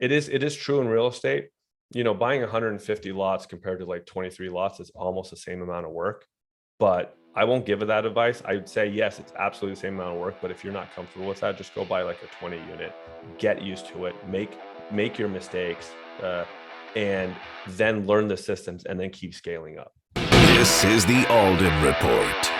it is true in real estate. Buying 150 lots compared to like 23 lots is almost the same amount of work. But I won't give it that advice. I would say, yes, it's absolutely the same amount of work. But if you're not comfortable with that, just go buy like a 20 unit, get used to it, make your mistakes, and then learn the systems and then keep scaling up. This is the Alden Report.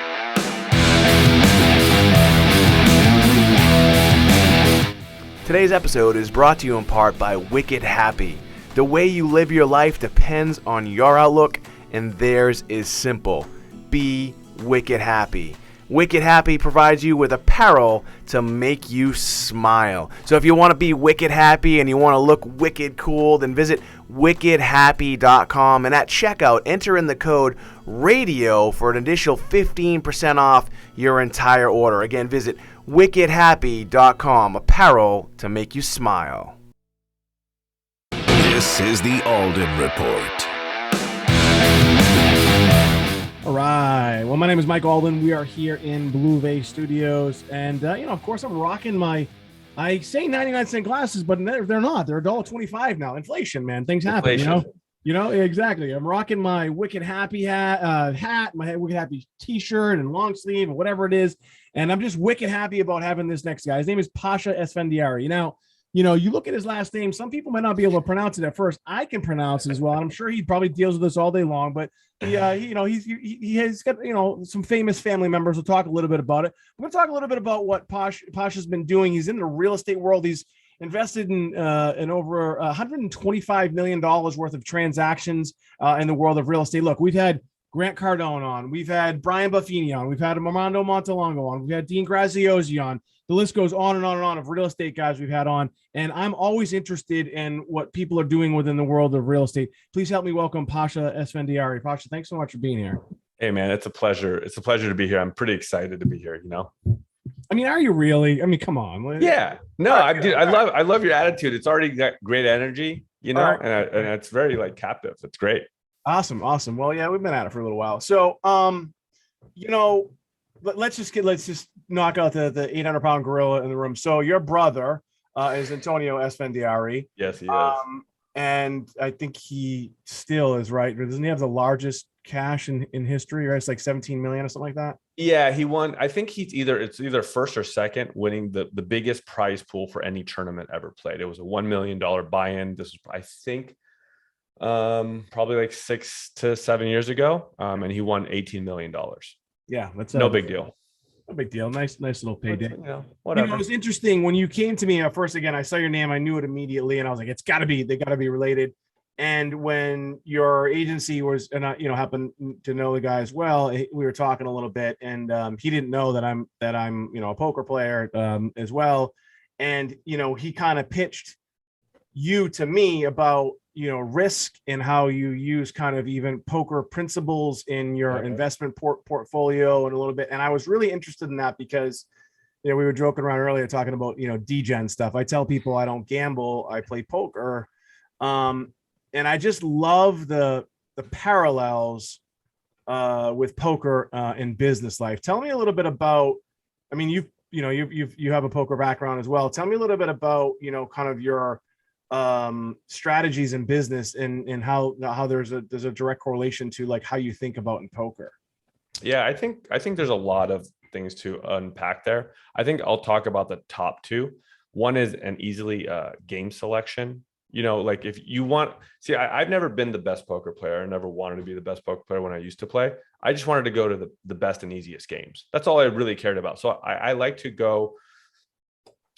Today's episode is brought to you in part by Wicked Happy. The way you live your life depends on your outlook, and theirs is simple. Be wicked happy. Wicked Happy provides you with apparel to make you smile. So if you want to be wicked happy and you want to look wicked cool, then visit wickedhappy.com, and at checkout, enter in the code RADIO for an additional 15% off your entire order. Again, visit wickedhappy.com, apparel to make you smile. This is the Alden Report. All right. Well, my name is Mike Alden. We are here in Blue Bay Studios. And, of course, I'm rocking I say 99-cent glasses, but they're not. They're $1.25 now. Inflation, man. Things happen, exactly. I'm rocking my Wicked Happy hat, my Wicked Happy t-shirt and long sleeve and whatever it is. And I'm just wicked happy about having this next guy. His name is Pasha Esfandiary. Now, you look at his last name, some people might not be able to pronounce it at first. I can pronounce it as well. I'm sure he probably deals with this all day long, but he has got, some famous family members. We'll talk a little bit about it. We're going to talk a little bit about what Pasha's been doing. He's in the real estate world. He's invested in over $125 million worth of transactions in the world of real estate. Look, we've had Grant Cardone on. We've had Brian Buffini on. We've had Armando Montalongo on. We've had Dean Graziosi on. The list goes on and on and on of real estate guys we've had on. And I'm always interested in what people are doing within the world of real estate. Please help me welcome Pasha Esfandiary. Pasha, thanks so much for being here. Hey, man, it's a pleasure. It's a pleasure to be here. I'm pretty excited to be here, I mean, are you really? I mean, come on. Yeah. No, I love your attitude. It's already got great energy, right. and it's very captive. It's great. Awesome. Well, yeah, we've been at it for a little while. So, let's just knock out the 800-pound gorilla in the room. So your brother is Antonio Esfendiari. Yes, he is. And I think he still is, right? Doesn't he have the largest cash in history, right? It's like 17 million or something like that. Yeah, he won. I think it's either first or second winning the biggest prize pool for any tournament ever played. It was a $1 million buy-in. This was, I think, probably like 6 to 7 years ago. And he won $18 million. Yeah, that's no big deal. No big deal. Nice little payday. Whatever. It was interesting when you came to me first. Again, I saw your name, I knew it immediately, and I was like, they got to be related. And when your agency was, and I, happened to know the guy as well, we were talking a little bit, and he didn't know that I'm a poker player as well, and he kind of pitched you to me about risk and how you use kind of even poker principles in your investment portfolio and a little bit. And I was really interested in that because, we were joking around earlier talking about, degen stuff. I tell people I don't gamble, I play poker. And I just love the parallels with poker in business life. Tell me a little bit about, I mean, you have a poker background as well. Tell me a little bit about, kind of your strategies in business and how there's a direct correlation to like how you think about in poker. Yeah, I think there's a lot of things to unpack there. I think I'll talk about the top two. One is an easily game selection. If you want, I've never been the best poker player. I never wanted to be the best poker player when I used to play. I just wanted to go to the best and easiest games. That's all I really cared about. So I like to go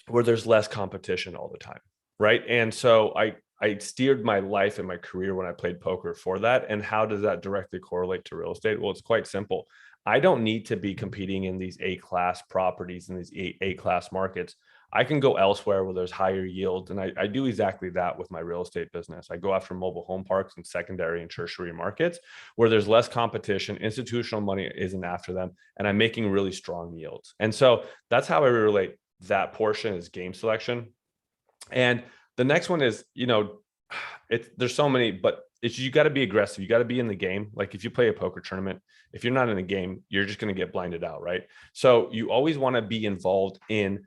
where there's less competition all the time. Right. And so I steered my life and my career when I played poker for that. And how does that directly correlate to real estate? Well, it's quite simple. I don't need to be competing in these A-class properties in these A-class markets. I can go elsewhere where there's higher yields. And I do exactly that with my real estate business. I go after mobile home parks and secondary and tertiary markets where there's less competition. Institutional money isn't after them. And I'm making really strong yields. And so that's how I relate that portion is game selection. And the next one is, there's so many, but you got to be aggressive. You got to be in the game. Like if you play a poker tournament, if you're not in the game, you're just going to get blinded out. Right. So you always want to be involved in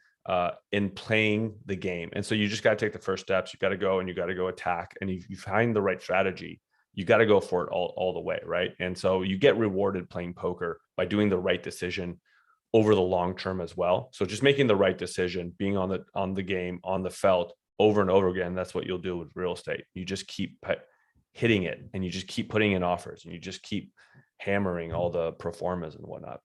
in playing the game. And so you just got to take the first steps. You got to go and you got to go attack. And if you find the right strategy, you got to go for it all the way, right? And so you get rewarded playing poker by doing the right decision over the long term as well. So just making the right decision, being on the game, on the felt over and over again. That's what you'll do with real estate. You just keep hitting it, and you just keep putting in offers, and you just keep hammering all the pro formas and whatnot.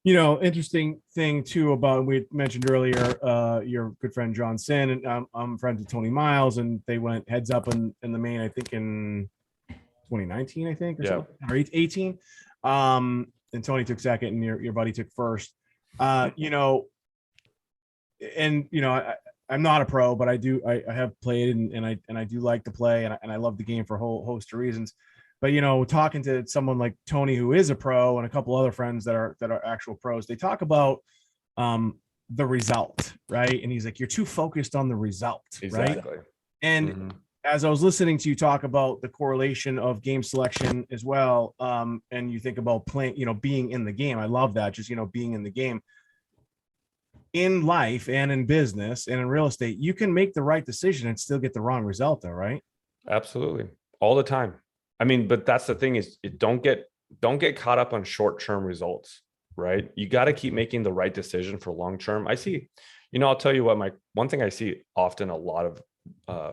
Interesting thing too about, we mentioned earlier, your good friend John Sin, and I'm friends with Tony Miles, and they went heads up in the main, I think in 2019, I think, or something, or 18. And Tony took second, and your buddy took first. I'm not a pro, but I have played, and I do like to play, and I love the game for a whole host of reasons. But talking to someone like Tony, who is a pro, and a couple other friends that are actual pros, they talk about the result, right? And he's like, you're too focused on the result, Exactly. right? And as I was listening to you talk about the correlation of game selection as well, and you think about playing, being in the game. I love that, just being in the game. In life and in business and in real estate, you can make the right decision and still get the wrong result, though, right? Absolutely, all the time. I mean, but that's the thing, is don't get caught up on short-term results, right? You got to keep making the right decision for long-term. I see, I'll tell you what, one thing I see often a lot of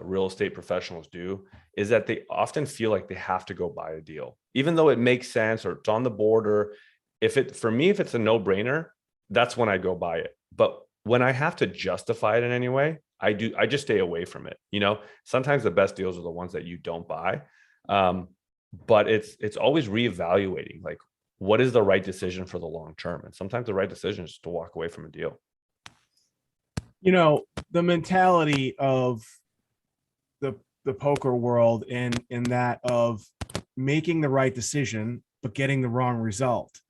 real estate professionals do is that they often feel like they have to go buy a deal, even though it makes sense or it's on the border. For me, if it's a no-brainer, that's when I go buy it. But when I have to justify it in any way, I just stay away from it. Sometimes the best deals are the ones that you don't buy. But it's always reevaluating, like, what is the right decision for the long term? And sometimes the right decision is to walk away from a deal. The mentality of the poker world, and that of making the right decision but getting the wrong result.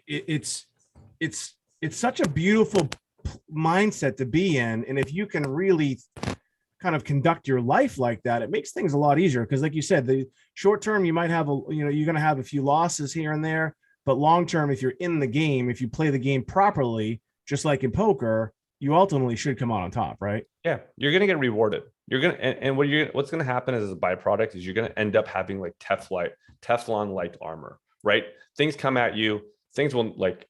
It's such a beautiful mindset to be in, and if you can really kind of conduct your life like that, it makes things a lot easier. Because like you said, the short term, you might have you're going to have a few losses here and there, but long term, if you're in the game, if you play the game properly, just like in poker, you ultimately should come out on top, right? Yeah, you're going to get rewarded. You're going to, and what's going to happen as a byproduct is you're going to end up having like Teflon like armor, right? Things come at you, things will, like,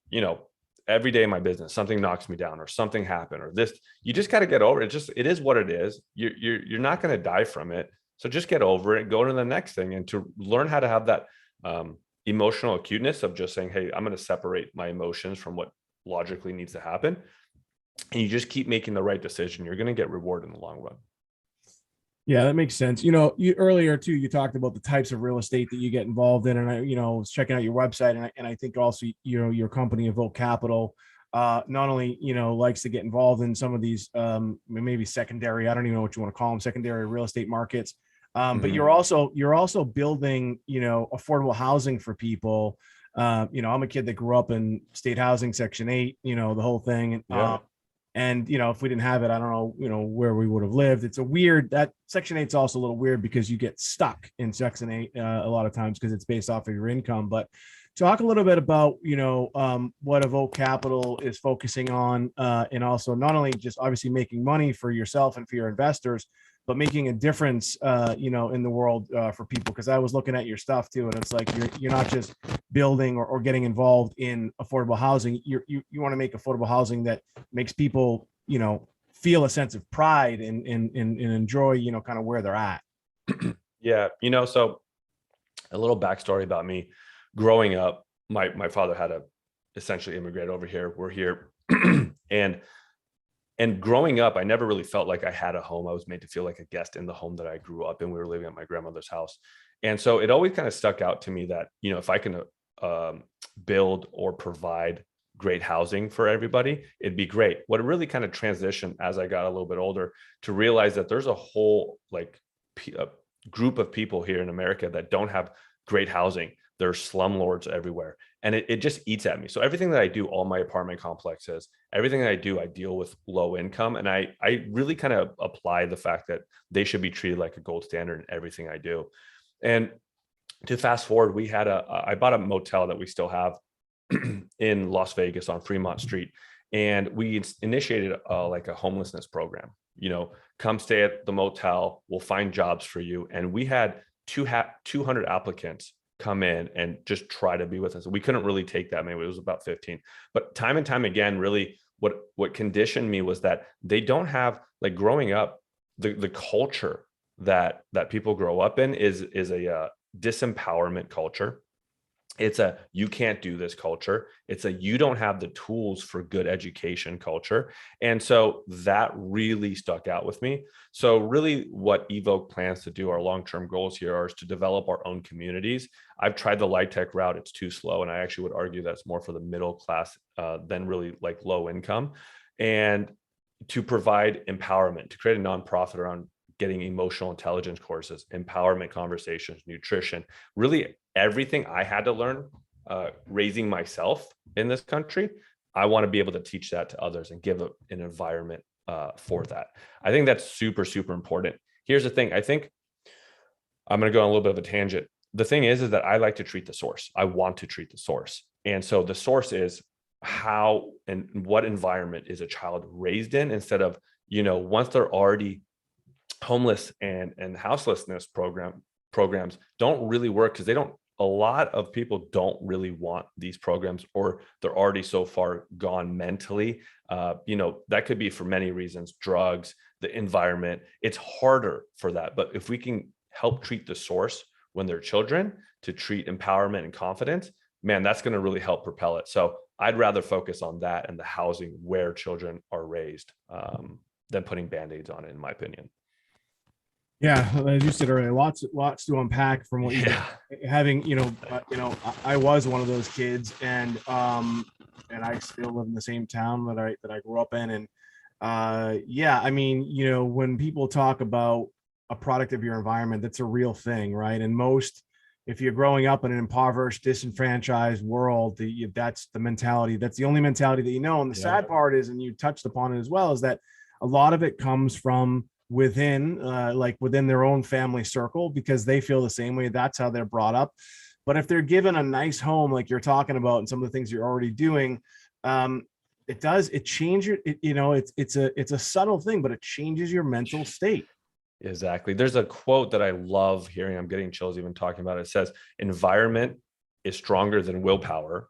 every day in my business, something knocks me down or something happened or this, you just got to get over it. It is what it is. You're not going to die from it. So just get over it, go to the next thing, and to learn how to have that emotional acuteness of just saying, hey, I'm going to separate my emotions from what logically needs to happen. And you just keep making the right decision. You're going to get rewarded in the long run. Yeah, that makes sense. You earlier too, you talked about the types of real estate that you get involved in, and I, was checking out your website, and I think also, your company, Evoke Capital, not only, likes to get involved in some of these, maybe secondary, I don't even know what you want to call them, secondary real estate markets. But you're also building, affordable housing for people. I'm a kid that grew up in state housing, Section 8, the whole thing. Yeah. And, if we didn't have it, I don't know, where we would have lived. It's that Section 8 is also a little weird because you get stuck in Section 8 a lot of times because it's based off of your income. But talk a little bit about, what Evoke Capital is focusing on, and also not only just obviously making money for yourself and for your investors, but making a difference, in the world for people. Because I was looking at your stuff too, and it's like you're not just building or getting involved in affordable housing. You want to make affordable housing that makes people, feel a sense of pride and enjoy, kind of where they're at. Yeah, so a little backstory about me. Growing up, my father had to essentially immigrate over here. We're here, and growing up, I never really felt like I had a home. I was made to feel like a guest in the home that I grew up in. We were living at my grandmother's house. And so it always kind of stuck out to me that, if I can build or provide great housing for everybody, it'd be great. What it really kind of transitioned as I got a little bit older to realize that there's a whole group of people here in America that don't have great housing. There's slumlords everywhere. And it just eats at me. So everything that I do, all my apartment complexes, everything that I do, I deal with low income. And I really kind of apply the fact that they should be treated like a gold standard in everything I do. And to fast forward, I bought a motel that we still have in Las Vegas on Fremont Street. and we initiated like a homelessness program. Come stay at the motel, we'll find jobs for you. And we had 200 applicants come in and just try to be with us. We couldn't really take that many. It was about 15. But time and time again, really what conditioned me was that they don't have, like, growing up, the culture that people grow up in is a disempowerment culture. It's a you can't do this culture. It's a you don't have the tools for good education culture. And so that really stuck out with me. So really what Evoke plans to do, our long-term goals here, are to develop our own communities. I've tried the light tech route. It's too slow. And I actually would argue that's more for the middle class than really like low income. And to provide empowerment, to create a nonprofit around getting emotional intelligence courses, empowerment conversations, nutrition, really everything I had to learn raising myself in this country. I want to be able to teach that to others and give an environment for that. I think that's super, super important. Here's the thing. I think I'm going to go on a little bit of a tangent. The thing is that I like to treat the source. I want to treat the source. And so the source is how and what environment is a child raised in, instead of, once they're already homeless and houselessness programs don't really work, because a lot of people don't really want these programs, or they're already so far gone mentally. That could be for many reasons: drugs, the environment. It's harder for that. But if we can help treat the source when they're children, to treat empowerment and confidence, man, that's going to really help propel it. So I'd rather focus on that and the housing where children are raised than putting Band-Aids on it, in my opinion. Yeah, as you said earlier, lots to unpack from what you're having. I was one of those kids, and I still live in the same town that I grew up in, and when people talk about a product of your environment, that's a real thing, right? And if you're growing up in an impoverished, disenfranchised world, that's the mentality. That's the only mentality that you know. And the sad part is, and you touched upon it as well, is that a lot of it comes from within their own family circle, because they feel the same way. That's how they're brought up. But if they're given a nice home, like you're talking about, and some of the things you're already doing, it changes. It's a subtle thing, but it changes your mental state. Exactly. There's a quote that I love hearing. I'm getting chills even talking about it. It says, environment is stronger than willpower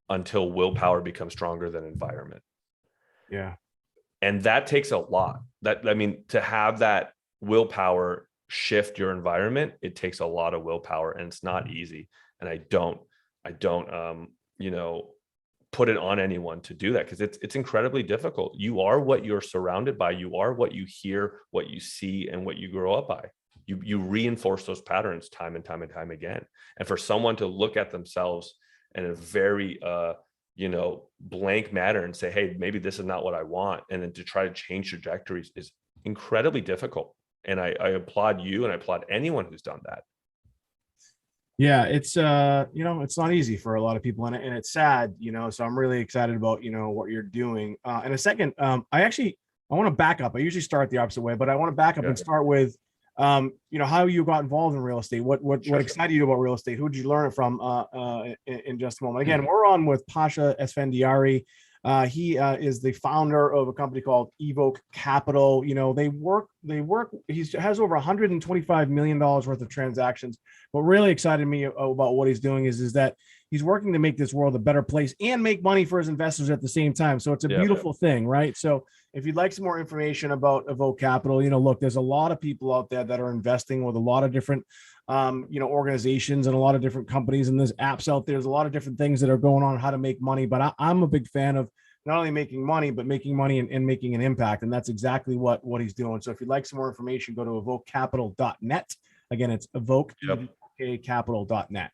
until willpower becomes stronger than environment. Yeah. And that takes a lot. To have that willpower shift your environment, it takes a lot of willpower, and it's not easy. And I don't put it on anyone to do that, because it's incredibly difficult. You are what you're surrounded by. You are what you hear, what you see, and what you grow up by. You reinforce those patterns time and time and time again. And for someone to look at themselves in a very blank manner and say, hey, maybe this is not what I want, and then to try to change trajectories is incredibly difficult. And I applaud you, and I applaud anyone who's done that. Yeah, it's it's not easy for a lot of people, and it's sad, so I'm really excited about what you're doing. In a second, I want to back up. I usually start the opposite way, but I want to back up and start with how you got involved in real estate. What excited you about real estate? Who did you learn it from in just a moment? Again, we're on with Pasha Esfandiary. He is the founder of a company called Evoke Capital. They work. He has over $125 million worth of transactions. What really excited me about what he's doing is that he's working to make this world a better place and make money for his investors at the same time. So it's a beautiful thing, right? So if you'd like some more information about Evoke Capital, look, there's a lot of people out there that are investing with a lot of different organizations and a lot of different companies, and there's apps out there. There's a lot of different things that are going on how to make money, but I'm a big fan of not only making money, but making money and making an impact. And that's exactly what he's doing. So if you'd like some more information, go to evokecapital.net. Again, it's evokecapital.net.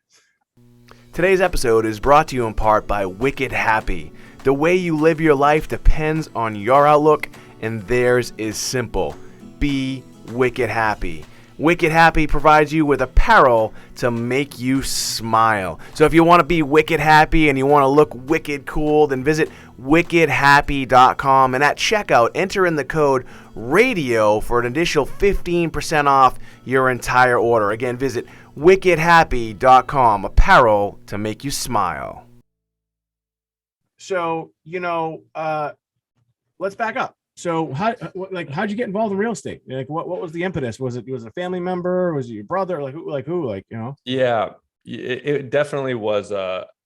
Today's episode is brought to you in part by Wicked Happy. The way you live your life depends on your outlook, and theirs is simple. Be wicked happy. Wicked Happy provides you with apparel to make you smile. So if you want to be wicked happy and you want to look wicked cool, then visit wickedhappy.com, and at checkout, enter in the code RADIO for an additional 15% off your entire order. Again, visit wickedhappy.com, apparel to make you smile. So, let's back up. So how'd you get involved in real estate? Like, what was the impetus? Was it a family member? Was it your brother? Yeah, it definitely was.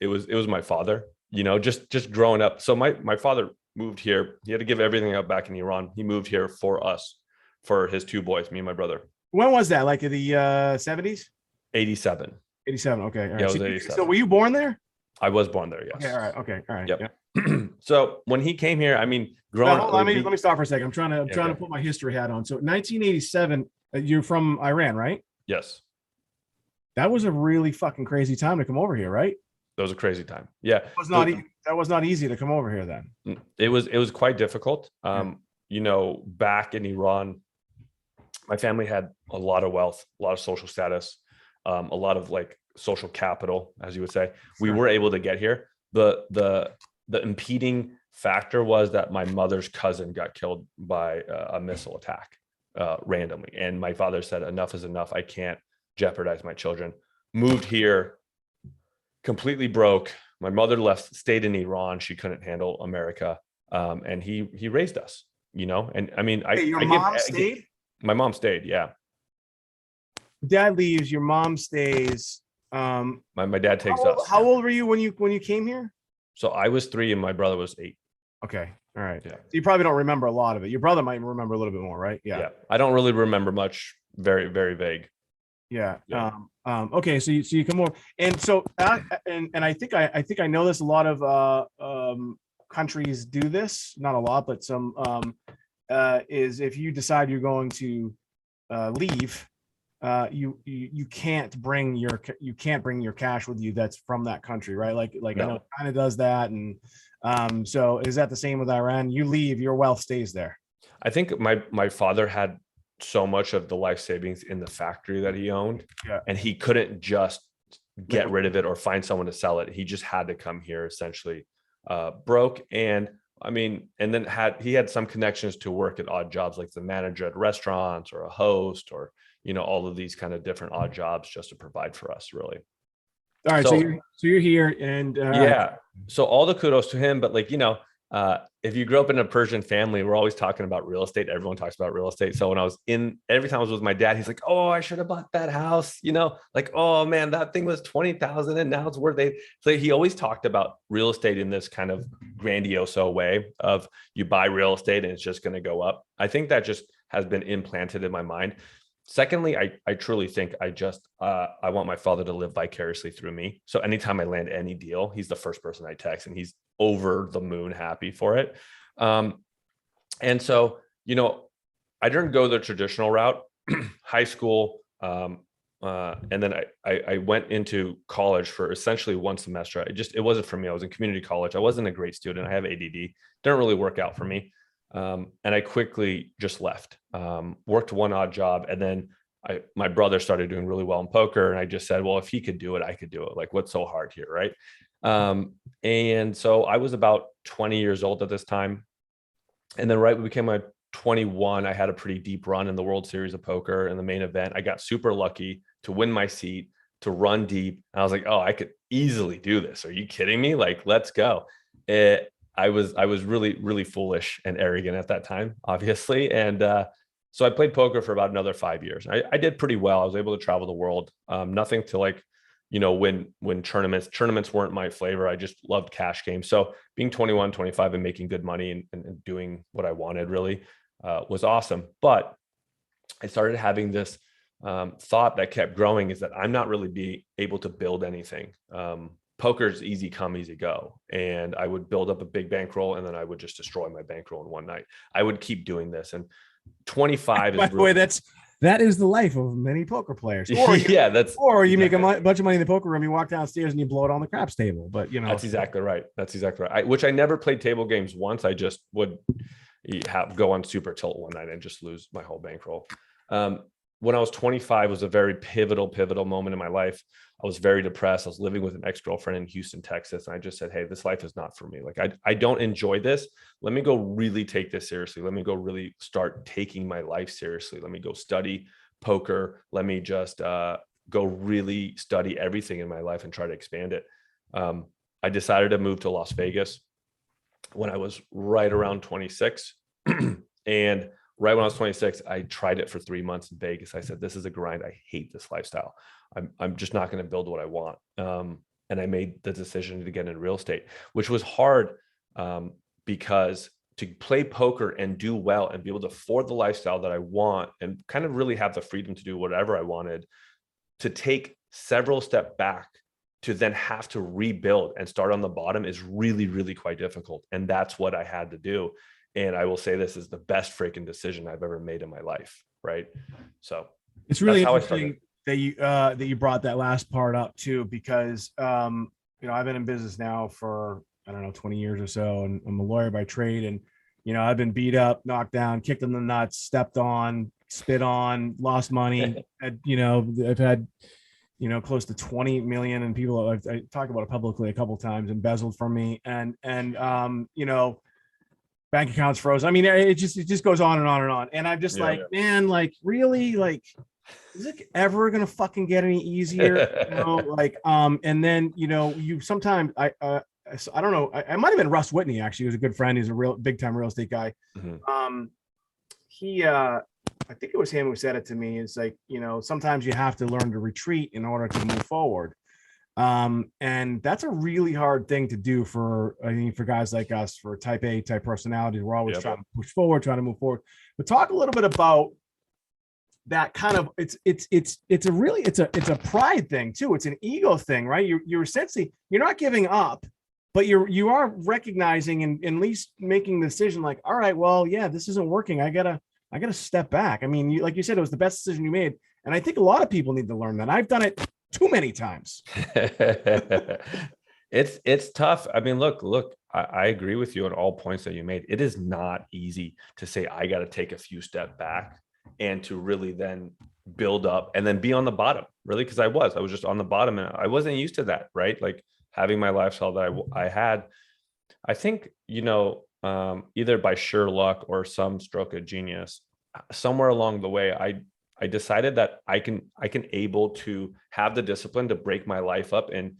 It was my father. Just growing up. So my father moved here. He had to give everything up back in Iran. He moved here for us, for his two boys, me and my brother. When was that? Like in the 70s? 87. 87. Okay. All Yeah, right. it was So, 87. were you born there? I was born there. Yes. Okay. All right. Okay. All right. Yep. Yeah. So when he came here, I mean, Well, growing hold up, on, let me stop for a second. I'm trying to Okay. put my history hat on. So 1987, you're from Iran, right? Yes, That was a really fucking crazy time to come over here, right? that was a crazy time. Yeah, That was not easy to come over here then. it was quite difficult. Back in Iran, my family had a lot of wealth, a lot of social status, a lot of like social capital, as you would say. We Sure. were able to get here. The impeding factor was that my mother's cousin got killed by a missile attack randomly, and my father said, "Enough is enough. I can't jeopardize my children." Moved here, completely broke. My mother left, stayed in Iran. She couldn't handle America, and he raised us. And I mean, Hey, your mom stayed? My mom stayed. Yeah, Dad leaves, your mom stays. my dad takes us. How old were you when you came here? So I was 3 and my brother was 8. Okay. All right. Yeah. So you probably don't remember a lot of it. Your brother might remember a little bit more, right? Yeah. I don't really remember much. Very, very vague. Yeah. Yeah. Okay. So you come over, and so and I think I know this. A lot of countries do this. Not a lot, but some. Is if you decide you're going to leave, you can't bring your cash with you that's from that country, right? Like No. I know China does that, and so is that the same with Iran? You leave, your wealth stays there. I think my father had so much of the life savings in the factory that he owned, Yeah. and he couldn't just get Like- rid of it or find someone to sell it. He just had to come here essentially broke. And I mean, and then he had some connections to work at odd jobs, like the manager at restaurants or a host, or all of these kind of different odd jobs just to provide for us, really. All right, so So- you're here, and Yeah. So all the kudos to him. But if you grew up in a Persian family, we're always talking about real estate. Everyone talks about real estate. So every time I was with my dad, he's like, "Oh, I should have bought that house." Like, "Oh man, that thing was 20,000 and now it's worth it." So he always talked about real estate in this kind of grandiose way of you buy real estate and it's just going to go up. I think that just has been implanted in my mind. Secondly, I truly think I want my father to live vicariously through me. So anytime I land any deal, he's the first person I text, and he's over the moon happy for it. And so, I didn't go the traditional route, high school. And then I went into college for essentially one semester. It wasn't for me. I was in community college. I wasn't a great student. I have ADD. Didn't really work out for me. And I quickly just left, worked one odd job. And then my brother started doing really well in poker. And I just said, well, if he could do it, I could do it. Like, what's so hard here? Right. And so I was about 20 years old at this time. And then right when we became 21, I had a pretty deep run in the World Series of Poker in the main event. I got super lucky to win my seat, to run deep. And I was like, oh, I could easily do this. Are you kidding me? Like, let's go. I was really, really foolish and arrogant at that time, obviously. And so I played poker for about another 5 years. I did pretty well. I was able to travel the world. Nothing to win tournaments weren't my flavor. I just loved cash games. So being 21, 25 and making good money and doing what I wanted really was awesome. But I started having this thought that kept growing, is that I'm not really being able to build anything. Poker's easy come, easy go. And I would build up a big bankroll and then I would just destroy my bankroll in one night. I would keep doing this. And 25 by is the way, that is the life of many poker players. Or You make a bunch of money in the poker room, you walk downstairs and you blow it on the craps table. But that's exactly right. Which I never played table games once. I just would go on super tilt one night and just lose my whole bankroll. When I was 25 was a very pivotal moment in my life. I was very depressed. I was living with an ex-girlfriend in Houston, Texas. And I just said, hey, this life is not for me. Like, I don't enjoy this. Let me go really take this seriously. Let me go really start taking my life seriously. Let me go study poker. Let me just go really study everything in my life and try to expand it. I decided to move to Las Vegas. when I was right around 26. And right when I was 26, I tried it for 3 months in Vegas. I said, this is a grind. I hate this lifestyle. I'm just not going to build what I want. And I made the decision to get in real estate, which was hard, because to play poker and do well and be able to afford the lifestyle that I want and kind of really have the freedom to do whatever I wanted, to take several steps back to then have to rebuild and start on the bottom is really, really quite difficult. And that's what I had to do. And I will say this is the best freaking decision I've ever made in my life. Right. So it's really interesting that you brought that last part up too, because, I've been in business now for, 20 years or so, and I'm a lawyer by trade. And, I've been beat up, knocked down, kicked in the nuts, stepped on, spit on, lost money. I've had, close to 20 million, and people I talked about it publicly a couple of times, embezzled from me, and bank accounts froze. I mean, it just goes on and on and on. And I'm just man, like, really, like, is it ever gonna fucking get any easier? And then you sometimes I don't know. I might have been Russ Whitney, actually. He was a good friend. He's a real big time real estate guy. Mm-hmm. I think it was him who said it to me. It's like, sometimes you have to learn to retreat in order to move forward. And that's a really hard thing to do for guys like us, for type A type personalities. We're always trying to push forward, trying to move forward. But talk a little bit about that kind of, it's a pride thing too. It's an ego thing, right? You're essentially, you're not giving up, but you are recognizing and at least making the decision like, all right, well, yeah, this isn't working. I gotta step back. I mean, like you said, it was the best decision you made. And I think a lot of people need to learn that. I've done it too many times. It's tough. I mean, look, I agree with you on all points that you made. It is not easy to say, I got to take a few steps back and to really then build up and then be on the bottom, really. Cause I was just on the bottom and I wasn't used to that. Right. Like having my lifestyle that I had, I think, either by sheer luck or some stroke of genius, somewhere along the way, I decided that I can able to have the discipline to break my life up in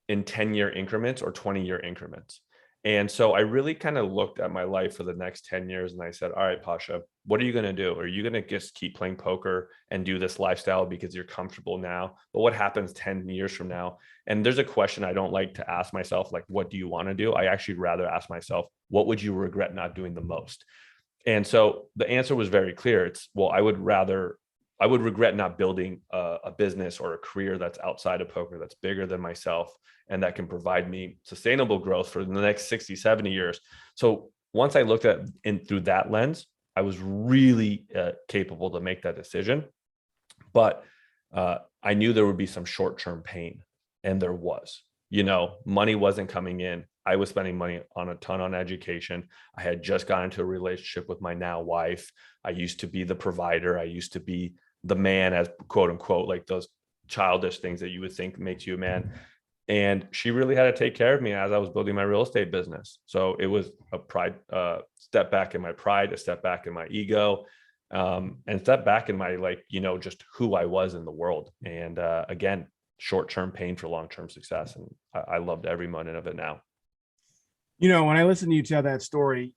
10-year increments or 20-year increments. And so I really kind of looked at my life for the next 10 years and I said, all right, Pasha, what are you going to do? Are you going to just keep playing poker and do this lifestyle because you're comfortable now? But what happens 10 years from now? And there's a question I don't like to ask myself, like, what do you want to do? I actually rather ask myself, what would you regret not doing the most? And so the answer was very clear. It's, well, I would regret not building a business or a career that's outside of poker, that's bigger than myself, and that can provide me sustainable growth for the next 60, 70 years. So once I looked at it through that lens, I was really capable to make that decision. But I knew there would be some short-term pain, and there was. Money wasn't coming in. I was spending money on a ton on education. I had just gotten into a relationship with my now wife. I used to be the provider. I used to be the man, as quote unquote, like those childish things that you would think makes you a man. And she really had to take care of me as I was building my real estate business. So it was a pride, step back in my pride, a step back in my ego, and step back in my, just who I was in the world. And again, short-term pain for long-term success. And I loved every moment of it now. When I listen to you tell that story,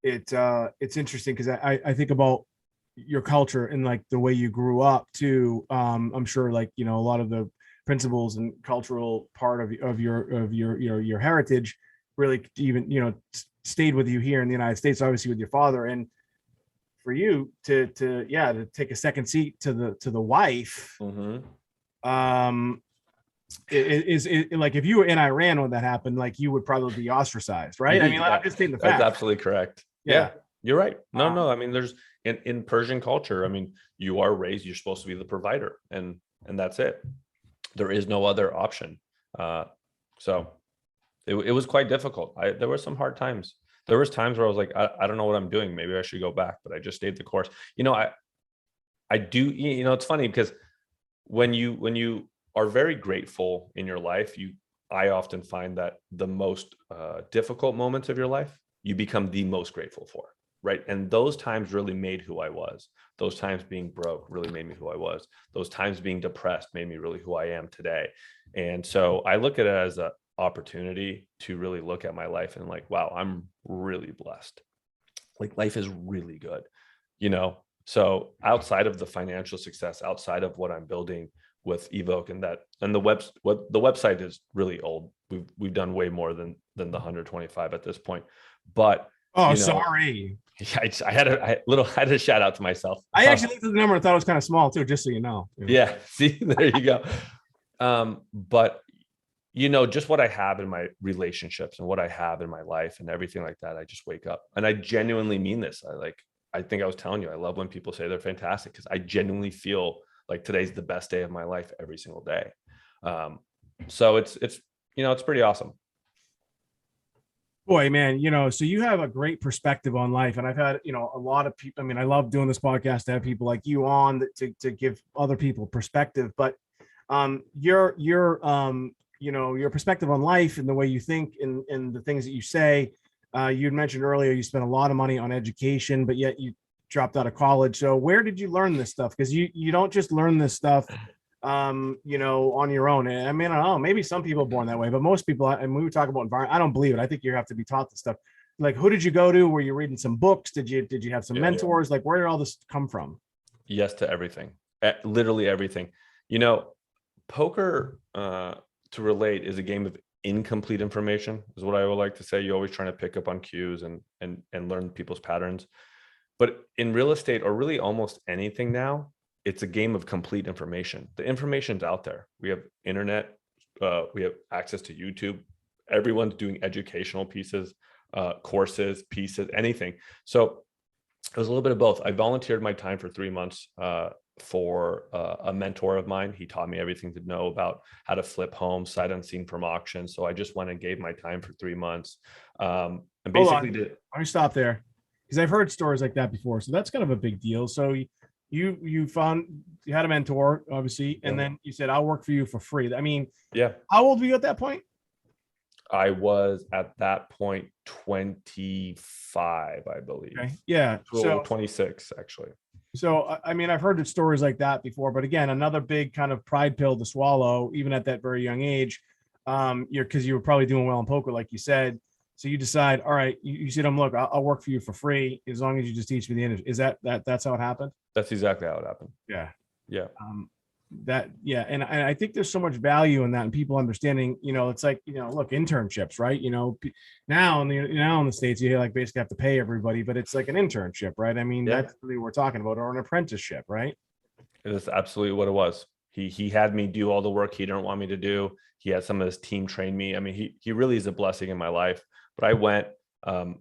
it's interesting because I think about your culture and like the way you grew up too. I'm sure a lot of the principles and cultural part of your heritage really even stayed with you here in the United States, obviously with your father. And for you to take a second seat to the wife, mm-hmm. Is like if you were in Iran when that happened, like you would probably be ostracized, right? I mean, I'm just stating the fact. That's absolutely correct. Yeah, you're right. No. I mean, there's in Persian culture, I mean, you are raised, you're supposed to be the provider, and that's it. There is no other option. So it was quite difficult. There were some hard times. There was times where I was like, I don't know what I'm doing. Maybe I should go back, but I just stayed the course. I do. It's funny because when you are very grateful in your life, I often find that the most difficult moments of your life, you become the most grateful for, right? And those times really made who I was. Those times being broke really made me who I was. Those times being depressed made me really who I am today. And so I look at it opportunity to really look at my life and like, wow, I'm really blessed. Like life is really good, you know? So outside of the financial success, outside of what I'm building with Evoke and the website is really old. We've done way more than the 125 at this point, but Oh, you know, sorry. I had a shout out to myself. I actually looked at the number and thought it was kind of small too, just so you know. Yeah. See, there you go. But you know, just what I have in my relationships and what I have in my life and everything like that, I just wake up and I genuinely mean this. I think I was telling you, I love when people say they're fantastic because I genuinely feel like today's the best day of my life every single day. So it's, you know, it's pretty awesome. Boy, man, you know, so you have a great perspective on life. And I've had, you know, a lot of people. I mean, I love doing this podcast to have people like you on to give other people perspective. But your you know, your perspective on life and the way you think and the things that you say. You had mentioned earlier you spent a lot of money on education, but yet you dropped out of college. So where did you learn this stuff? Because you don't just learn this stuff you know, on your own. I mean, I don't know, maybe some people are born that way, but most people, and we were talking about environment, I don't believe it. I think you have to be taught this stuff. Like, who did you go to? Were you reading some books? Did you have some mentors? Like, where did all this come from? Yes to everything. Literally everything. You know, poker, to relate, is a game of incomplete information, is what I would like to say. You're always trying to pick up on cues and learn people's patterns. But in real estate, or really almost anything now, it's a game of complete information. The information's out there. We have internet, we have access to YouTube. Everyone's doing educational pieces, courses, pieces, anything. So it was a little bit of both. I volunteered my time for 3 months for a mentor of mine. He taught me everything to know about how to flip homes sight unseen from auction. So I just went and gave my time for 3 months. And basically let me stop there, because I've heard stories like that before. So that's kind of a big deal. So you had a mentor, obviously, and then you said, I'll work for you for free. I mean, yeah. How old were you at that point? I was at that point 25, I believe. Okay. Yeah. So 26, actually. So, I mean, I've heard stories like that before, but again, another big kind of pride pill to swallow, even at that very young age. Because you were probably doing well in poker, like you said. So you decide, all right, you said, look, I'll work for you for free as long as you just teach me the industry. Is that's how it happened? That's exactly how it happened. Yeah. Yeah. And I think there's so much value in that, and people understanding, you know, it's like, you know, look, internships, right? You know, now in the States, you like basically have to pay everybody, but it's like an internship, right? I mean, that's really what we're talking about, or an apprenticeship, right? It is absolutely what it was. He had me do all the work he didn't want me to do. He had some of his team train me. I mean, he really is a blessing in my life. But I went, I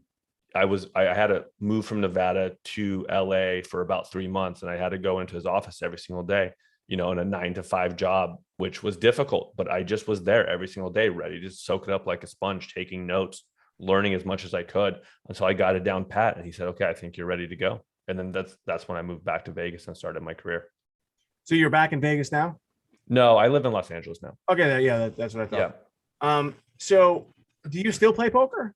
had to move from Nevada to LA for about 3 months, and I had to go into his office every single day, you know, in a 9-to-5 job, which was difficult, but I just was there every single day, ready to soak it up like a sponge, taking notes, learning as much as I could until I got it down pat. And he said, okay, I think you're ready to go. And then that's when I moved back to Vegas and started my career. So you're back in Vegas now? No, I live in Los Angeles now. Okay. Yeah. That's what I thought. Yeah. So do you still play poker?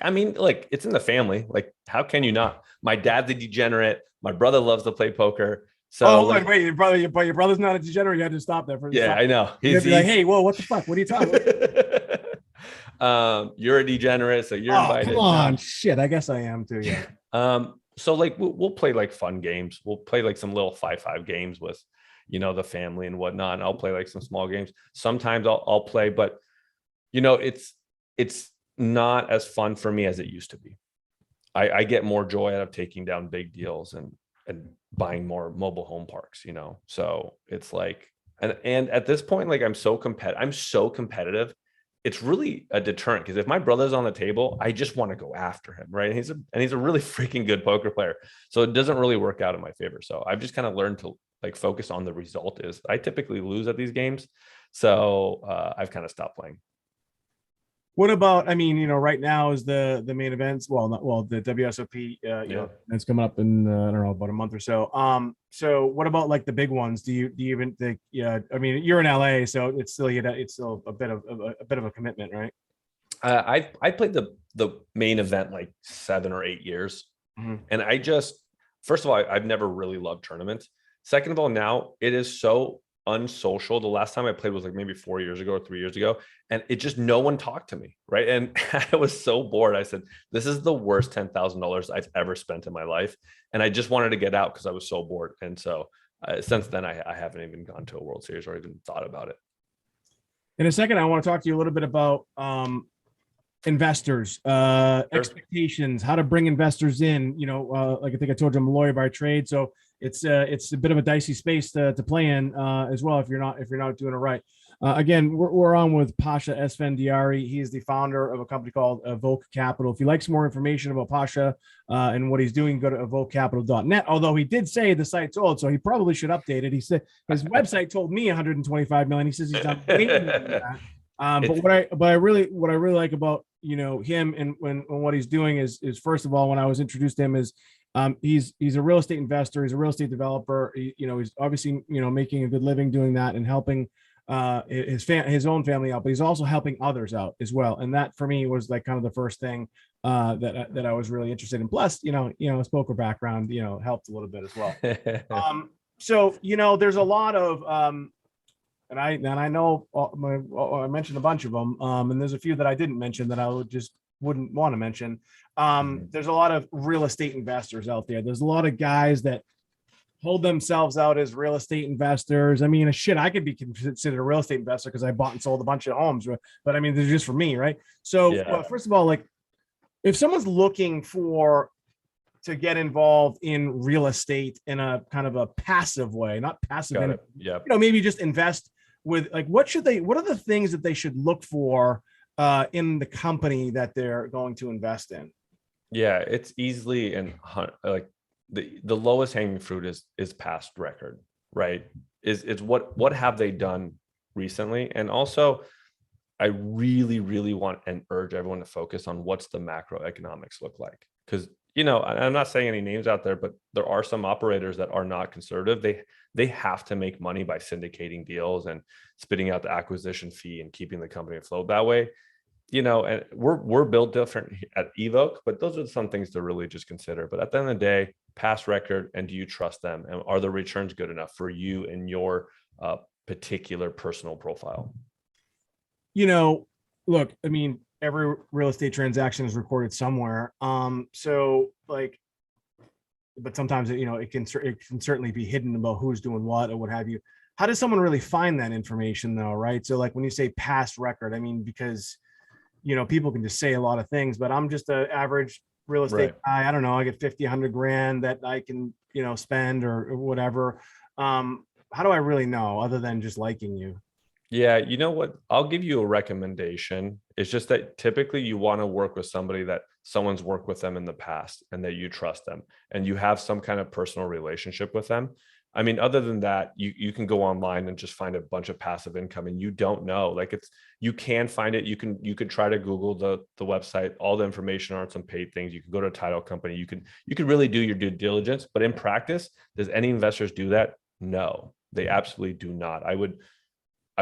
I mean, like, it's in the family. Like, how can you not? My dad's a degenerate. My brother loves to play poker. So wait, your brother's not a degenerate. You had to stop there for a second. I know. He's like, hey, whoa, what the fuck? What are you talking about? You're a degenerate, so you're invited. Come on, shit. I guess I am too. Yeah. So like we'll play like fun games. We'll play like some little 5-5 games with, you know, the family and whatnot. And I'll play like some small games. Sometimes I'll play, but you know, it's not as fun for me as it used to be. I get more joy out of taking down big deals and buying more mobile home parks, you know? So it's like, and at this point, like I'm so competitive. It's really a deterrent, because if my brother's on the table, I just want to go after him. Right. And he's a really freaking good poker player. So it doesn't really work out in my favor. So I've just kind of learned to like focus on the result. Is I typically lose at these games. So I've kind of stopped playing. What about, I mean, you know, right now is the main events. The WSOP, you know, it's coming up in, I don't know, about a month or so. So what about like the big ones? Do you even think, I mean, you're in LA, so it's still a bit of a commitment, right? I played the main event like 7 or 8 years. Mm-hmm. And first of all, I've never really loved tournaments. Second of all, now it is so unsocial. The last time I played was like maybe 4 years ago or 3 years ago. And it just, no one talked to me. Right. And I was so bored. I said, this is the worst $10,000 I've ever spent in my life. And I just wanted to get out because I was so bored. And so since then, I haven't even gone to a World Series or even thought about it. In a second, I want to talk to you a little bit about investors, expectations, how to bring investors in. Like I think I told you, I'm a lawyer by trade, so it's a bit of a dicey space to play in as well if you're not doing it right. Again, we're on with Pasha Esfandiary. He is the founder of a company called Evoke Capital. If you'd like some more information about Pasha and what he's doing, go to evokecapital.net. Although he did say the site's old, so he probably should update it. He said his website told me 125 million. He says he's done way more than that. But what I really like about him and when what he's doing is first of all, when I was introduced to him, is he's a real estate investor, he's a real estate developer. He's obviously making a good living doing that and helping his own family out, but he's also helping others out as well. And that for me was like kind of the first thing that I was really interested in. Plus, his poker background helped a little bit as well. So there's a lot of and I know I mentioned a bunch of them, and there's a few that I didn't mention that I wouldn't want to mention. There's a lot of real estate investors out there. There's a lot of guys that hold themselves out as real estate investors. I mean, I could be considered a real estate investor because I bought and sold a bunch of homes, but I mean, they're just for me, right? So first of all, like if someone's looking to get involved in real estate in a kind of a passive way, not passive, maybe just invest with like, what are the things that they should look for in the company that they're going to invest in? Yeah, it's easily like the lowest hanging fruit is past record, right? Is what have they done recently? And also I really, really want and urge everyone to focus on what's the macroeconomics look like. Because, I'm not saying any names out there, but there are some operators that are not conservative. They have to make money by syndicating deals and spitting out the acquisition fee and keeping the company afloat that way. And we're built different at Evoke, but those are some things to really just consider. But at the end of the day, past record, and do you trust them? And are the returns good enough for you and your particular personal profile? Look, I mean, every real estate transaction is recorded somewhere. So like, but sometimes it can certainly be hidden about who's doing what or what have you. How does someone really find that information though, right? So like when you say past record, I mean, because people can just say a lot of things, but I'm just an average real estate guy. I don't know, I get 50, 100 grand that I can, spend or whatever. How do I really know other than just liking you? Yeah, you know what? I'll give you a recommendation. It's just that typically you want to work with somebody that someone's worked with them in the past and that you trust them and you have some kind of personal relationship with them. I mean, other than that, you can go online and just find a bunch of passive income and you don't know. Like you can find it. You could try to Google the website. All the information on some paid things. You can go to a title company. You could really do your due diligence. But in practice, does any investors do that? No, they absolutely do not. I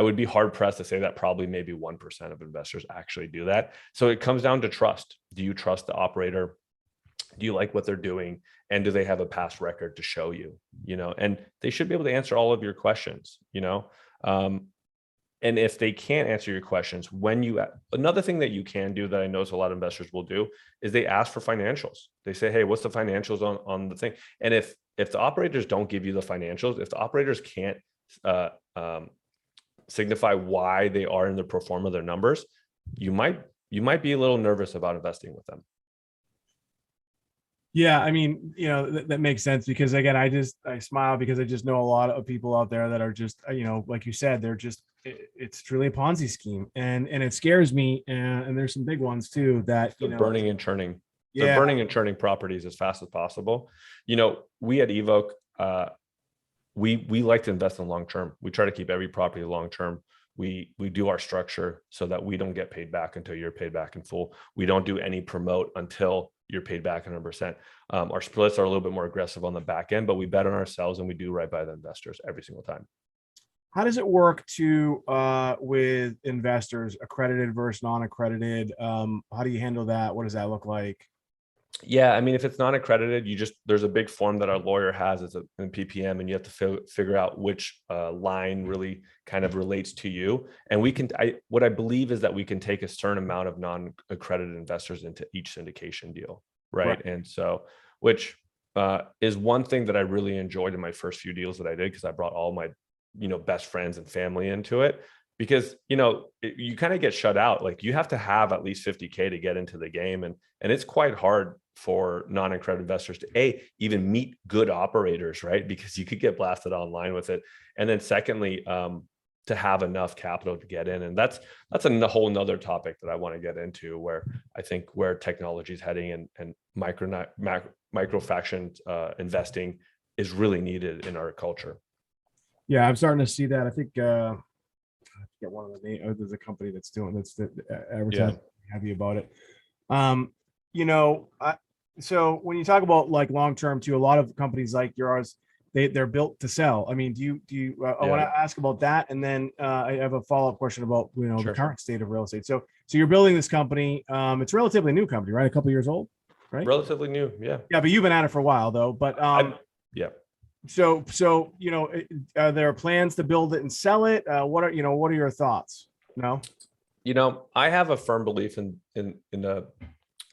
would be hard pressed to say that probably maybe 1% of investors actually do that. So it comes down to trust. Do you trust the operator? Do you like what they're doing? And do they have a past record to show you, and they should be able to answer all of your questions, and if they can't answer your questions, another thing that you can do that I notice a lot of investors will do is they ask for financials. They say, hey, what's the financials on the thing? And if the operators don't give you the financials, if the operators can't signify why they are in the pro forma of their numbers, you might be a little nervous about investing with them. Yeah, I mean, that makes sense because again, I smile because I just know a lot of people out there that are just, like you said, it's truly a Ponzi scheme, and it scares me. And there's some big ones too that they're burning and churning. They're burning and churning properties as fast as possible. We at Evoke, we like to invest in long term. We try to keep every property long term. We do our structure so that we don't get paid back until you're paid back in full. We don't do any promote until you're paid back 100%. Our splits are a little bit more aggressive on the back end, but we bet on ourselves and we do right by the investors every single time. How does it work with investors, accredited versus non-accredited? How do you handle that? What does that look like? Yeah, I mean, if it's not accredited, there's a big form that our lawyer has as in PPM, and you have to figure out which line really kind of relates to you. And what I believe is that we can take a certain amount of non-accredited investors into each syndication deal, right? And so, which is one thing that I really enjoyed in my first few deals that I did, because I brought all my, best friends and family into it. Because you kind of get shut out. Like, you have to have at least 50K to get into the game, and it's quite hard for non-accredited investors to even meet good operators, right? Because you could get blasted online with it. And then secondly, to have enough capital to get in. And that's a whole nother topic that I want to get into, where I think where technology is heading, and micro-fraction investing is really needed in our culture. Yeah, I'm starting to see that. I think I forget one of the names. There's a company that's advertising heavy about it. So when you talk about like long-term too, a lot of companies like yours, they're built to sell. I mean, I want to ask about that. And then I have a follow-up question about, the current state of real estate. So you're building this company. It's a relatively new company, right? A couple of years old, right? Relatively new. Yeah. Yeah. But you've been at it for a while though, but yeah. So are there plans to build it and sell it? What are your thoughts? No. I have a firm belief in a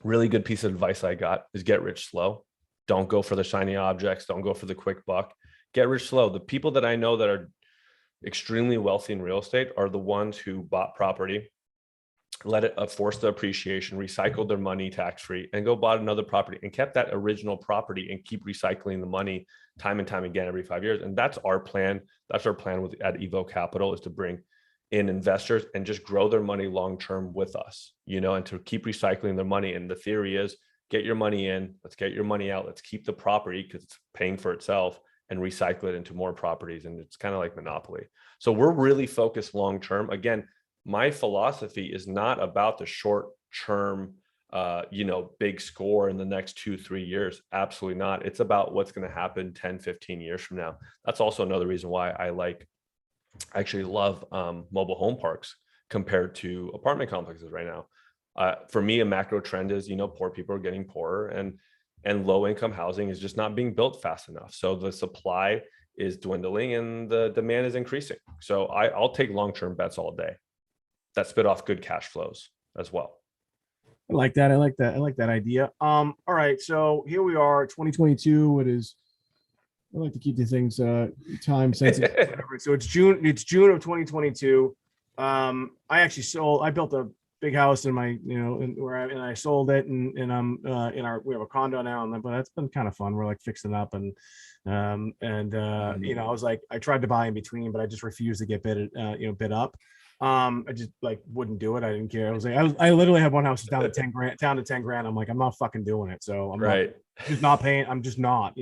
really good piece of advice I got is get rich slow. Don't go for the shiny objects. Don't go for the quick buck. Get rich slow. The people that I know that are extremely wealthy in real estate are the ones who bought property, let it force the appreciation, recycled their money tax-free, and go bought another property and kept that original property and keep recycling the money time and time again every 5 years. And that's our plan. That's our plan at Evoke Capital, is to bring in investors and just grow their money long-term with us, and to keep recycling their money. And the theory is, get your money in, let's get your money out, let's keep the property because it's paying for itself, and recycle it into more properties. And it's kind of like Monopoly. So we're really focused long-term. Again, my philosophy is not about the short-term, big score in the next 2-3 years. Absolutely not. It's about what's going to happen 10-15 years from now. That's also another reason why I actually love mobile home parks compared to apartment complexes right now. For me, a macro trend is, poor people are getting poorer, and low income housing is just not being built fast enough. So the supply is dwindling and the demand is increasing. So I'll take long-term bets all day that spit off good cash flows as well. I like that. I like that idea. All right. So here we are, 2022. It is. I like to keep these things time sensitive. So it's June of 2022. I built a big house in my, and I sold it, and I'm we have a condo now, but that's been kind of fun. We're like fixing up, and I was like, I tried to buy in between, but I just refused to get bid up. I just wouldn't do it. I didn't care. I was like, I literally had one house down to 10 grand. I'm like, I'm not fucking doing it. So I'm just not paying. I'm just not,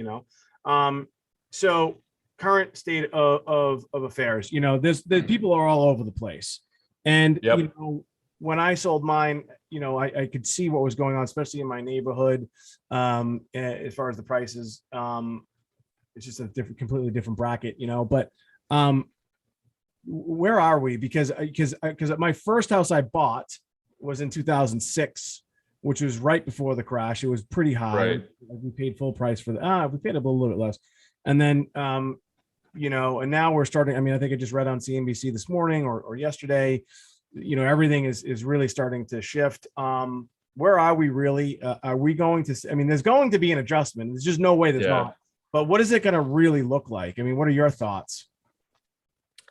so current state of affairs, the people are all over the place. And, when I sold mine, I could see what was going on, especially in my neighborhood. As far as the prices, it's just a completely different bracket, but, where are we? Because my first house I bought was in 2006, which was right before the crash. It was pretty high. Right. We paid full price for we paid a little bit less. And then, and now we're starting. I mean, I think I just read on CNBC this morning or yesterday, everything is really starting to shift. Where are we really? Are we going to, there's going to be an adjustment. There's just no way there's not. But what is it going to really look like? What are your thoughts?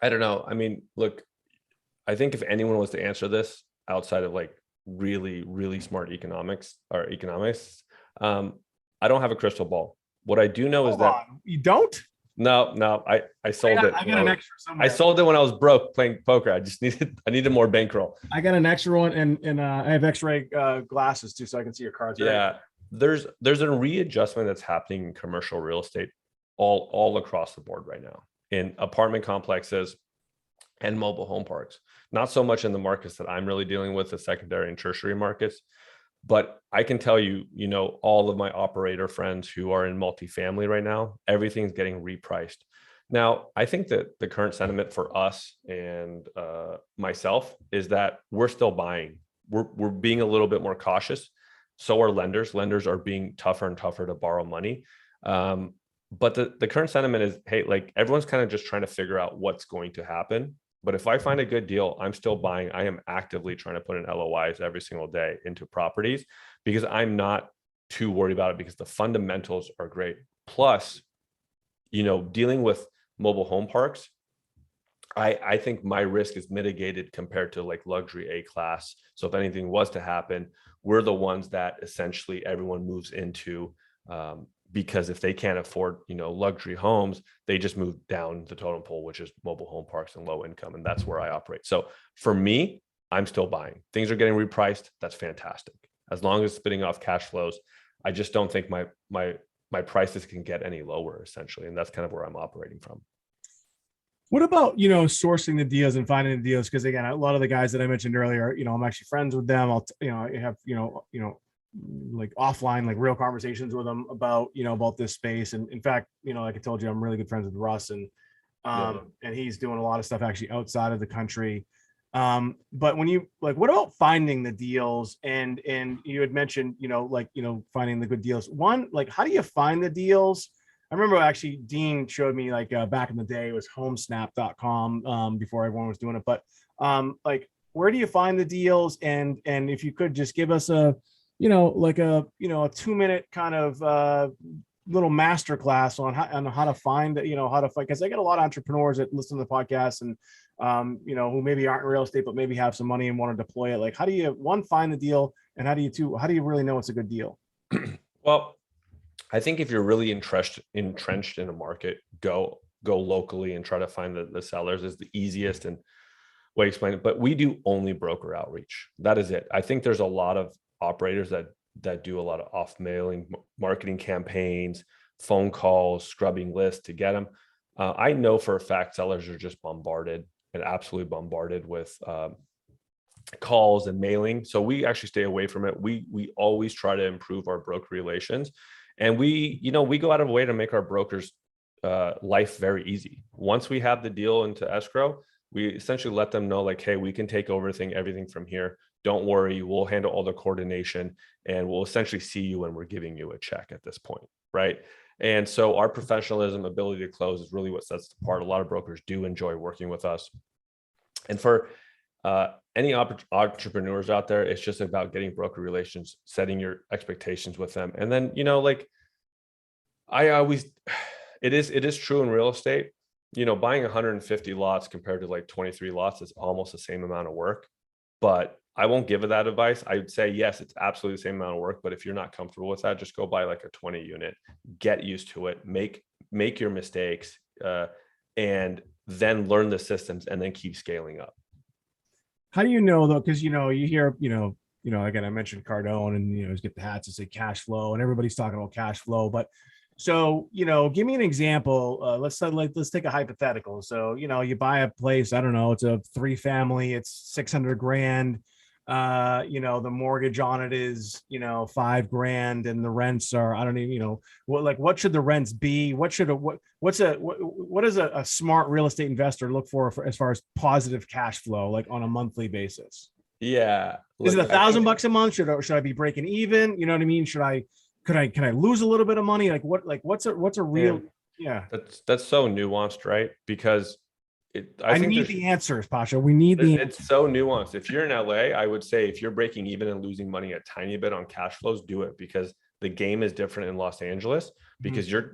I don't know. Look, I think if anyone was to answer this outside of really, really smart economics, I don't have a crystal ball. What I do know is that you don't. No, I sold it. I got an extra somewhere. I sold it when I was broke playing poker. I needed more bankroll. I got an extra one, and I have X-ray glasses too, so I can see your cards. Yeah, right? There's a readjustment that's happening in commercial real estate all across the board right now, in apartment complexes and mobile home parks. Not so much in the markets that I'm really dealing with, the secondary and tertiary markets. But I can tell you, all of my operator friends who are in multifamily right now, everything's getting repriced. Now, I think that the current sentiment for us and myself is that we're still buying. We're being a little bit more cautious. So are lenders. Lenders are being tougher and tougher to borrow money. But the current sentiment is, hey, like everyone's kind of just trying to figure out what's going to happen. But if I find a good deal, I'm still buying. I am actively trying to put in LOIs every single day into properties because I'm not too worried about it because the fundamentals are great. Plus, dealing with mobile home parks, I think my risk is mitigated compared to like luxury A class. So if anything was to happen, we're the ones that essentially everyone moves into, because if they can't afford, luxury homes, they just move down the totem pole, which is mobile home parks and low income. And that's where I operate. So for me, I'm still buying. Things are getting repriced. That's fantastic. As long as it's spitting off cash flows, I just don't think my prices can get any lower essentially. And that's kind of where I'm operating from. What about, sourcing the deals and finding the deals? Because again, a lot of the guys that I mentioned earlier, I'm actually friends with them. I have, like offline, like real conversations with them about, about this space. And in fact, like I told you, I'm really good friends with Russ and he's doing a lot of stuff actually outside of the country. But when you what about finding the deals and you had mentioned, finding the good deals. One, like, how do you find the deals? I remember actually Dean showed me back in the day, it was homesnap.com before everyone was doing it. But where do you find the deals? And if you could just give us a 2-minute kind of little masterclass on how to find because I get a lot of entrepreneurs that listen to the podcast and who maybe aren't in real estate, but maybe have some money and want to deploy it. Like, how do you find the deal, and how do you really know it's a good deal? Well, I think if you're really entrenched in a market, go locally and try to find the sellers is the easiest and way to explain it. But we do only broker outreach. That is it. I think there's a lot of operators that do a lot of off mailing marketing campaigns, phone calls, scrubbing lists to get them. I know for a fact sellers are just absolutely bombarded with calls and mailing. So we actually stay away from it. We always try to improve our broker relations. And we go out of a way to make our brokers life very easy. Once we have the deal into escrow, we essentially let them know like, hey, we can take over everything from here. Don't worry, we'll handle all the coordination and we'll essentially see you when we're giving you a check at this point, right? And so our professionalism, ability to close is really what sets us apart. A lot of brokers do enjoy working with us. And for any entrepreneurs out there, it's just about getting broker relations, setting your expectations with them. And then, it is true in real estate, buying 150 lots compared to like 23 lots is almost the same amount of work. But I won't give it that advice. I would say, yes, it's absolutely the same amount of work, but if you're not comfortable with that, just go buy like a 20 unit, get used to it, make your mistakes, and then learn the systems and then keep scaling up. How do you know though? Because, you hear, again, I mentioned Cardone and, you get the hats that say cash flow and everybody's talking about cash flow, but so, give me an example. Let's take a hypothetical. So, you buy a place, I don't know, it's a 3-family, it's $600,000. The mortgage on it is, $5,000 and the rents are, I don't even, what should the rents be? What does a smart real estate investor look for as far as positive cash flow, like on a monthly basis? Yeah. Is it $1,000 a month? Should I be breaking even? You know what I mean? Can I lose a little bit of money? What's a real, yeah. That's so nuanced, right? Because I need the answers, Pasha. We need the answers. It's so nuanced. If you're in LA, I would say if you're breaking even and losing money a tiny bit on cash flows, do it, because the game is different in Los Angeles because you're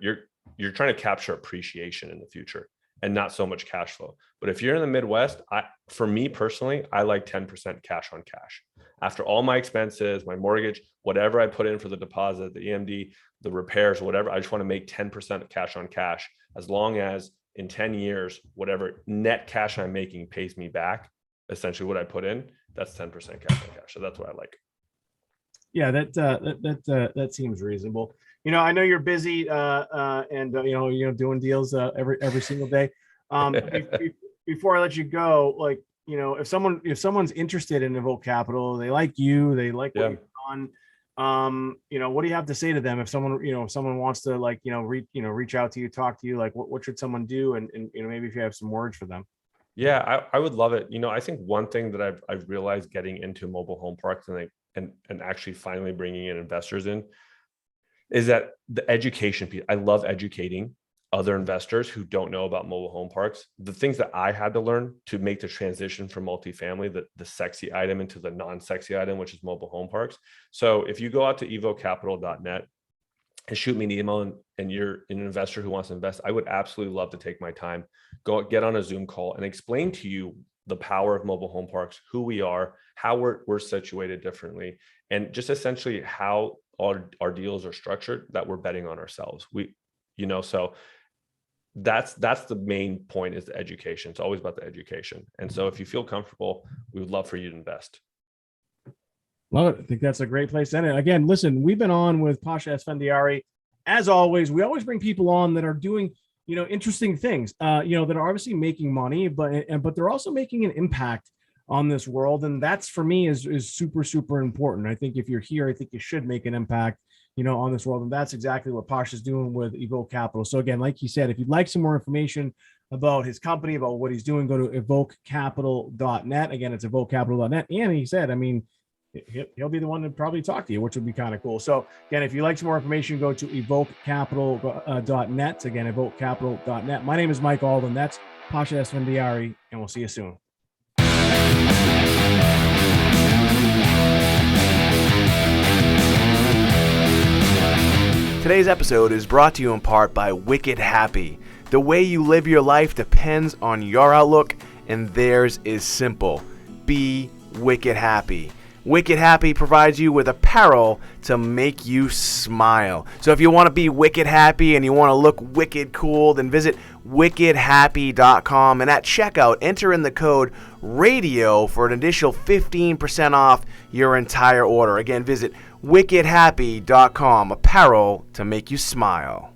trying to capture appreciation in the future and not so much cash flow. But if you're in the Midwest, for me personally, I like 10% cash on cash. After all my expenses, my mortgage, whatever I put in for the deposit, the EMD, the repairs, whatever, I just want to make 10% cash on cash, as long as in 10 years, whatever net cash I'm making pays me back essentially what I put in. That's 10% cash on cash. So that's what I like. Yeah, that seems reasonable. I know you're busy and doing deals every single day. Before I let you go, if someone's interested in Evoke Capital, they like you, they like what you've done. What do you have to say to them if someone wants to reach out to you, talk to you, what should someone do? And maybe if you have some words for them. Yeah, I would love it. I think one thing that I've realized getting into mobile home parks, and and actually finally bringing in investors in, is that the education piece. I love educating other investors who don't know about mobile home parks. The things that I had to learn to make the transition from multifamily, the sexy item, into the non-sexy item, which is mobile home parks. So if you go out to evocapital.net and shoot me an email, and you're an investor who wants to invest, I would absolutely love to take my time, go get on a Zoom call and explain to you the power of mobile home parks, who we are, how we're situated differently, and just essentially how our deals are structured, that we're betting on ourselves. So that's the main point, is the education. It's always about the education. And so if you feel comfortable, we would love for you to invest. Love it. I think that's a great place to end it. Again, listen, we've been on with Pasha Esfandiary. As always, we always bring people on that are doing, interesting things, that are obviously making money, but they're also making an impact on this world. And that's, for me, is super, super important. I think if you're here, I think you should make an impact, on this world. And that's exactly what Pasha is doing with Evoke Capital. So again, like he said, if you'd like some more information about his company, about what he's doing, go to evokecapital.net. Again, it's evokecapital.net. And he said, he'll be the one to probably talk to you, which would be kind of cool. So again, if you'd like some more information, go to evokecapital.net. Again, evokecapital.net. My name is Mike Alden. That's Pasha Esfandiary, and we'll see you soon. Today's episode is brought to you in part by Wicked Happy. The way you live your life depends on your outlook, and theirs is simple. Be wicked happy. Wicked Happy provides you with apparel to make you smile. So if you want to be wicked happy and you want to look wicked cool, then visit wickedhappy.com, and at checkout, enter in the code RADIO for an additional 15% off your entire order. Again, visit wickedhappy.com, apparel to make you smile.